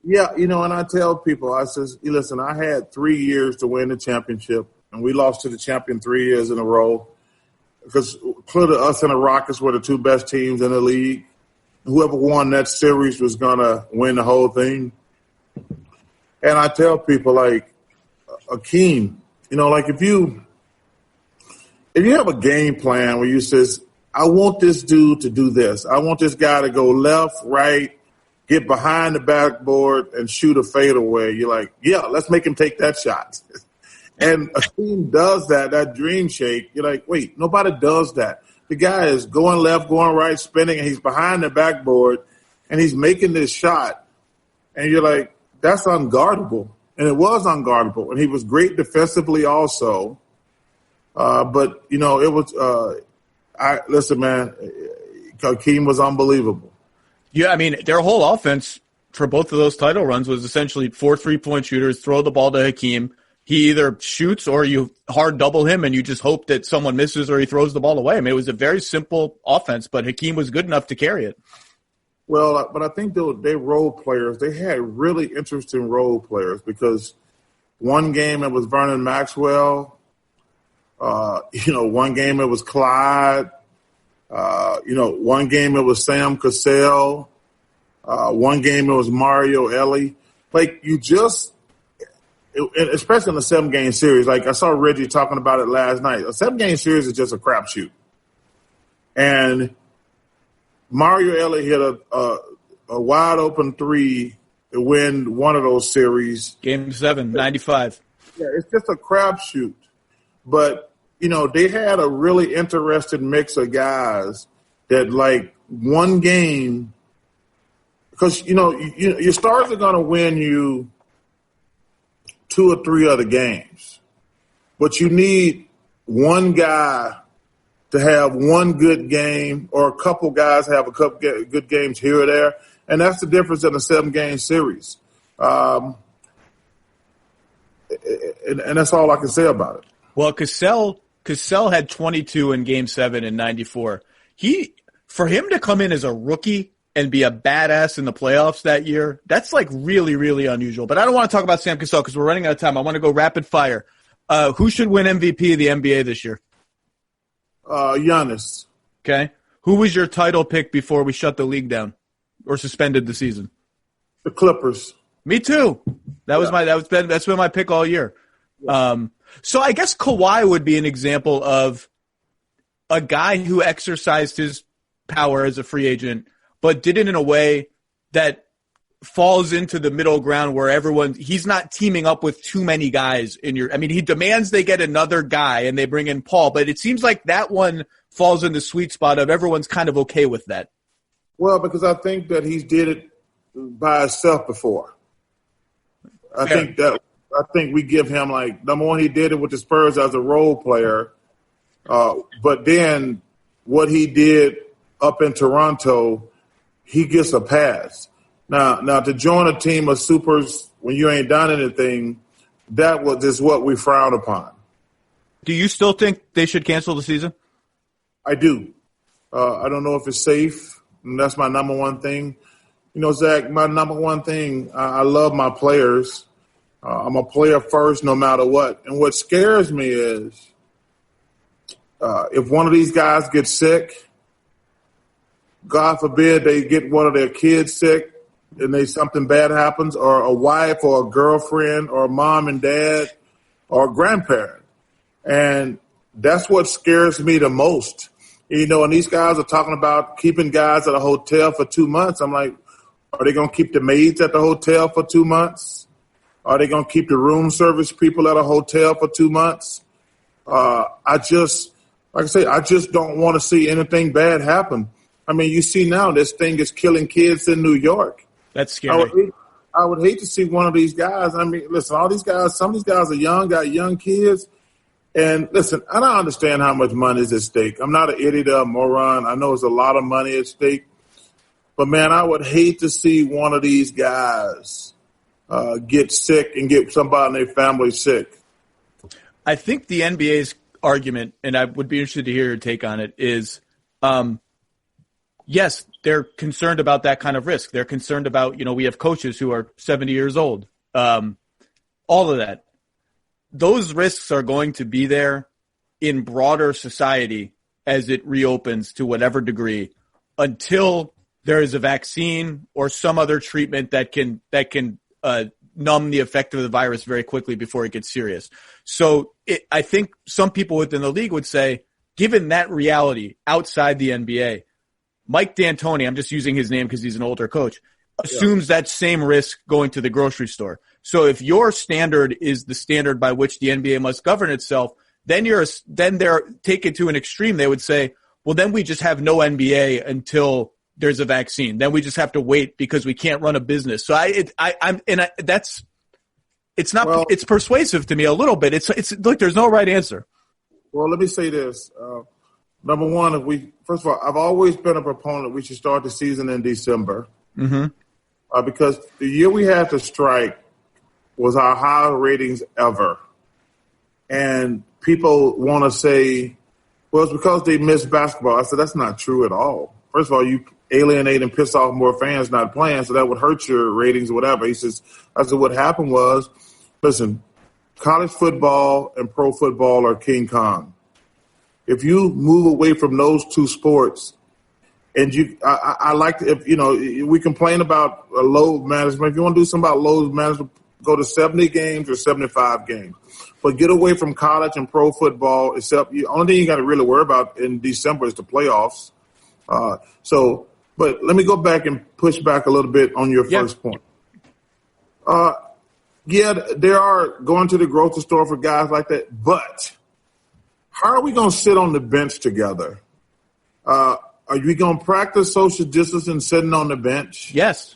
Yeah, you know, and I tell people, I says, listen, I had 3 years to win the championship, and we lost to the champion 3 years in a row because clearly us and the Rockets were the 2 best teams in the league. Whoever won that series was going to win the whole thing. And I tell people, like, Hakeem, you know, like if you have a game plan where you says, I want this dude to do this. I want this guy to go left, right, get behind the backboard and shoot a fadeaway. You're like, yeah, let's make him take that shot. And a team does that dream shake. You're like, wait, nobody does that. The guy is going left, going right, spinning, and he's behind the backboard, and he's making this shot. And you're like, that's unguardable. And it was unguardable. And he was great defensively also. But, you know, it was listen, man, Hakeem was unbelievable. Yeah, I mean, their whole offense for both of those title runs was essentially 4 3-point shooters, throw the ball to Hakeem. He either shoots or you hard double him and you just hope that someone misses or he throws the ball away. I mean, it was a very simple offense, but Hakeem was good enough to carry it. Well, but I think they role players, they had really interesting role players because one game it was Vernon Maxwell. You know, one game it was Clyde. You know, one game it was Sam Cassell. One game it was Mario Elie. Like, you just, especially in a 7-game series, like I saw Reggie talking about it last night. A 7-game series is just a crapshoot. And Mario Elie hit a wide open 3 to win one of those series. Game 7, 95. Yeah, it's just a crapshoot. But, you know, they had a really interesting mix of guys that, like, one game, because, you know, your stars are going to win you 2 or 3 other games. But you need one guy to have one good game or a couple guys have a couple good games here or there. And that's the difference in a 7-game series. And that's all I can say about it. Well, Cassell had 22 in Game 7 in 94. For him to come in as a rookie and be a badass in the playoffs that year, that's like really, really unusual. But I don't want to talk about Sam Cassell because we're running out of time. I want to go rapid fire. Who should win MVP of the NBA this year? Giannis. Okay. Who was your title pick before we shut the league down or suspended the season? The Clippers. Me too. That's been my pick all year. Yeah. So I guess Kawhi would be an example of a guy who exercised his power as a free agent, but did it in a way that falls into the middle ground where he's not teaming up with too many guys he demands they get another guy and they bring in Paul, but it seems like that one falls in the sweet spot of everyone's kind of okay with that. Well, because I think that he's did it by himself before. I think we give him, like, number one, he did it with the Spurs as a role player. But then what he did up in Toronto, he gets a pass. Now to join a team of supers when you ain't done anything, that was just what we frown upon. Do you still think they should cancel the season? I do. I don't know if it's safe, and that's my number one thing. You know, Zach, my number one thing, I love my players. I'm a player first no matter what. And what scares me is if one of these guys gets sick, God forbid they get one of their kids sick and something bad happens, or a wife or a girlfriend or a mom and dad or a grandparent. And that's what scares me the most And these guys are talking about keeping guys at a hotel for 2 months. I'm like, are they going to keep the maids at the hotel for 2 months? Are they going to keep the room service people at a hotel for 2 months? I just don't want to see anything bad happen. I mean, you see now this thing is killing kids in New York. That's scary. I would hate to see one of these guys. I mean, listen, all these guys, some of these guys are young, got young kids. And listen, I don't understand how much money is at stake. I'm not an idiot or a moron. I know there's a lot of money at stake. But, man, I would hate to see one of these guys get sick and get somebody in their family sick. I think the NBA's argument, and I would be interested to hear your take on it, is yes, they're concerned about that kind of risk. They're concerned about, we have coaches who are 70 years old, all of that. Those risks are going to be there in broader society as it reopens to whatever degree until there is a vaccine or some other treatment that can numb the effect of the virus very quickly before it gets serious. So I think some people within the league would say, given that reality outside the NBA, Mike D'Antoni, I'm just using his name because he's an older coach, assumes that same risk going to the grocery store. So if your standard is the standard by which the NBA must govern itself, then they're taken to an extreme. They would say, well, then we just have no NBA until there's a vaccine. Then we just have to wait because we can't run a business. So it's persuasive to me a little bit. It's look, there's no right answer. Well, let me say this. Number one, first of all, I've always been a proponent we should start the season in December. Mm-hmm. Because the year we had the strike was our highest ratings ever. And people want to say, well, it's because they missed basketball. I said, that's not true at all. First of all, you alienate and piss off more fans not playing, so that would hurt your ratings or whatever. I said, what happened was, listen, college football and pro football are King Kong. If you move away from those two sports, and I like to, if we complain about load management. If you want to do something about load management, go to 70 games or 75 games. But get away from college and pro football, except the only thing you got to really worry about in December is the playoffs. But let me go back and push back a little bit on your first point. There are going to the grocery store for guys like that, but how are we going to sit on the bench together? Are we going to practice social distancing sitting on the bench? Yes,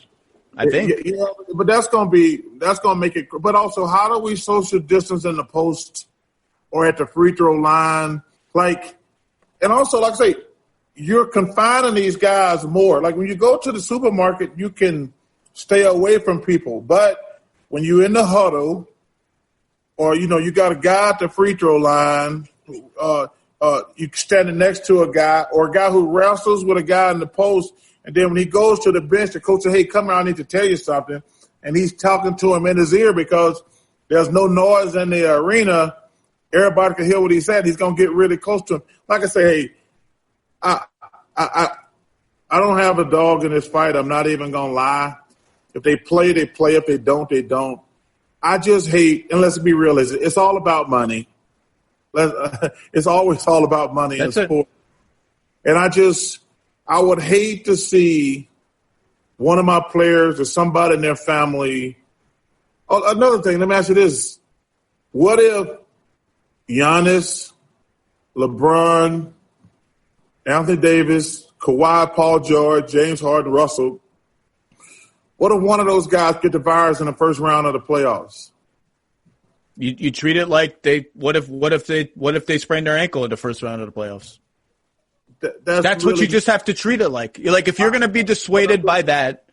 I think. Yeah, but that's going to make it. But also, how do we social distance in the post or at the free throw line? And also, like I say, you're confining these guys more. Like when you go to the supermarket, you can stay away from people. But when you're in the huddle or, you got a guy at the free throw line, you standing next to a guy or a guy who wrestles with a guy in the post. And then when he goes to the bench, the coach says, hey, come here, I need to tell you something. And he's talking to him in his ear because there's no noise in the arena. Everybody can hear what he said. He's going to get really close to him. Like I say, hey, I don't have a dog in this fight. I'm not even going to lie. If they play, they play. If they don't, they don't. I just hate, and let's be realistic, it's all about money. It's always all about money in sport. And I would hate to see one of my players or somebody in their family. Oh, another thing, let me ask you this. What if Giannis, LeBron, Anthony Davis, Kawhi, Paul George, James Harden, Russell, what if one of those guys get the virus in the first round of the playoffs? You treat it like what if they sprain their ankle in the first round of the playoffs? That's really what you just have to treat it like. Like if you're going to be dissuaded by that.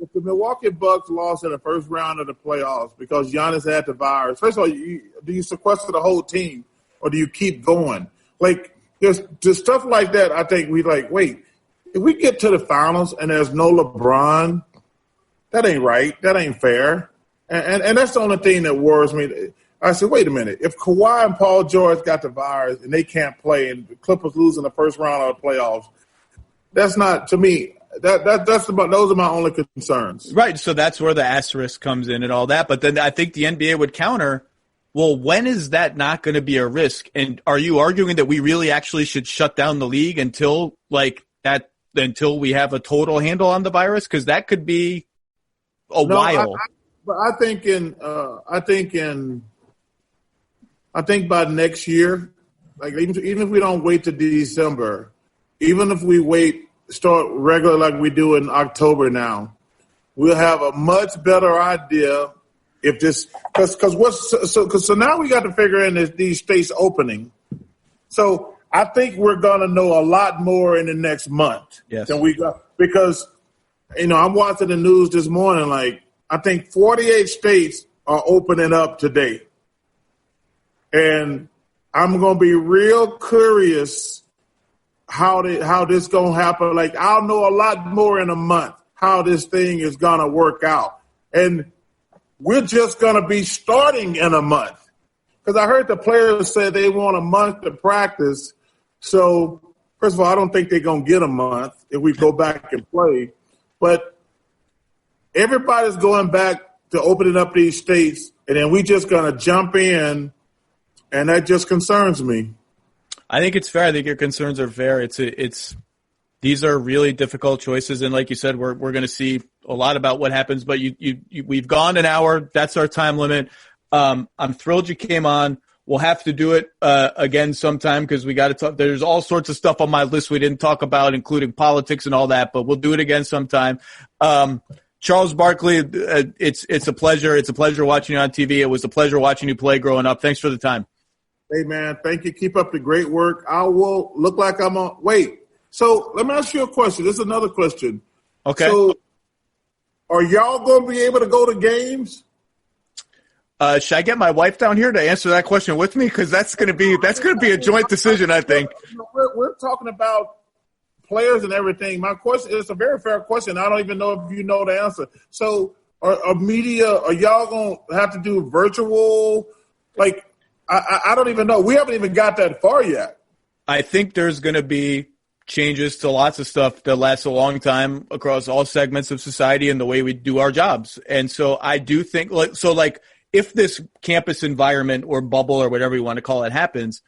If the Milwaukee Bucks lost in the first round of the playoffs because Giannis had the virus, first of all, do you sequester the whole team or do you keep going? Like there's stuff like that. I think wait, if we get to the finals and there's no LeBron, that ain't right. That ain't fair. And that's the only thing that worries me. I said, wait a minute. If Kawhi and Paul George got the virus and they can't play and the Clippers lose in the first round of the playoffs, that's not, to me, those are my only concerns. Right. So that's where the asterisk comes in and all that. But then I think the NBA would counter, well, when is that not going to be a risk? And are you arguing that we really actually should shut down the league until we have a total handle on the virus? Because that could be a while. I think by next year, like even if we don't wait to December, even if we start regular like we do in October now, we'll have a much better idea if this because now we got to figure in these states opening. So I think we're gonna know a lot more in the next month than we got because I'm watching the news this morning. Like I think 48 states are opening up today, and I'm gonna be real curious how this gonna happen. Like I'll know a lot more in a month how this thing is gonna work out, and we're just gonna be starting in a month because I heard the players say they want a month to practice. So first of all, I don't think they're gonna get a month if we go back and play, but everybody's going back to opening up these states, and then we just gonna jump in, and that just concerns me. I think it's fair. I think your concerns are fair. These are really difficult choices, and like you said, we're going to see a lot about what happens. But we've gone an hour. That's our time limit. I'm thrilled you came on. We'll have to do it again sometime because we got to talk. There's all sorts of stuff on my list we didn't talk about, including politics and all that. But we'll do it again sometime. Charles Barkley, it's a pleasure. It's a pleasure watching you on TV. It was a pleasure watching you play growing up. Thanks for the time. Hey, man, thank you. Keep up the great work. I will look like I'm on – wait. So let me ask you a question. This is another question. Okay. So are y'all going to be able to go to games? Should I get my wife down here to answer that question with me? Because that's going to be a joint decision, I think. We're talking about players and everything. My question is a very fair question. I don't even know if you know the answer. So are y'all going to have to do virtual? Like, I don't even know. We haven't even got that far yet. I think there's going to be changes to lots of stuff that lasts a long time across all segments of society and the way we do our jobs. And so I do think if this campus environment or bubble or whatever you want to call it happens,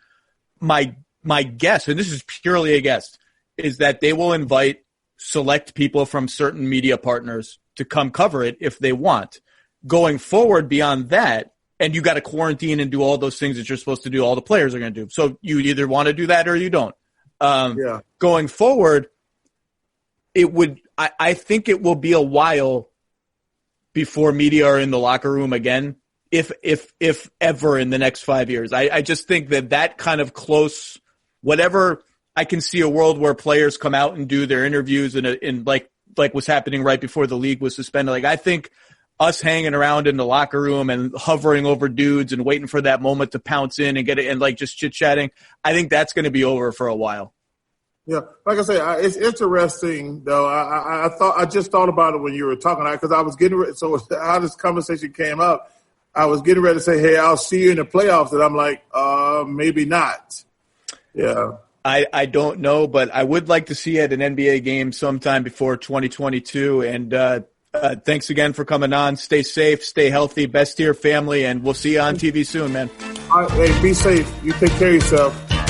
my guess, and this is purely a guess, is that they will invite select people from certain media partners to come cover it if they want. Going forward beyond that, and you got to quarantine and do all those things that you're supposed to do, all the players are going to do. So you either want to do that or you don't. Going forward, I think it will be a while before media are in the locker room again, if ever in the next 5 years. I just think that kind of close, whatever, I can see a world where players come out and do their interviews in like what's happening right before the league was suspended. Like I think us hanging around in the locker room and hovering over dudes and waiting for that moment to pounce in and get it and like just chit-chatting, I think that's going to be over for a while. Yeah, like I say, it's interesting though. I just thought about it when you were talking, because I was getting ready. So how this conversation came up, I was getting ready to say, "Hey, I'll see you in the playoffs," and I'm like, maybe not. Yeah, I don't know, but I would like to see you at an NBA game sometime before 2022. And thanks again for coming on. Stay safe, stay healthy, best to your family, and we'll see you on TV soon, man. All right, hey, be safe. You take care of yourself.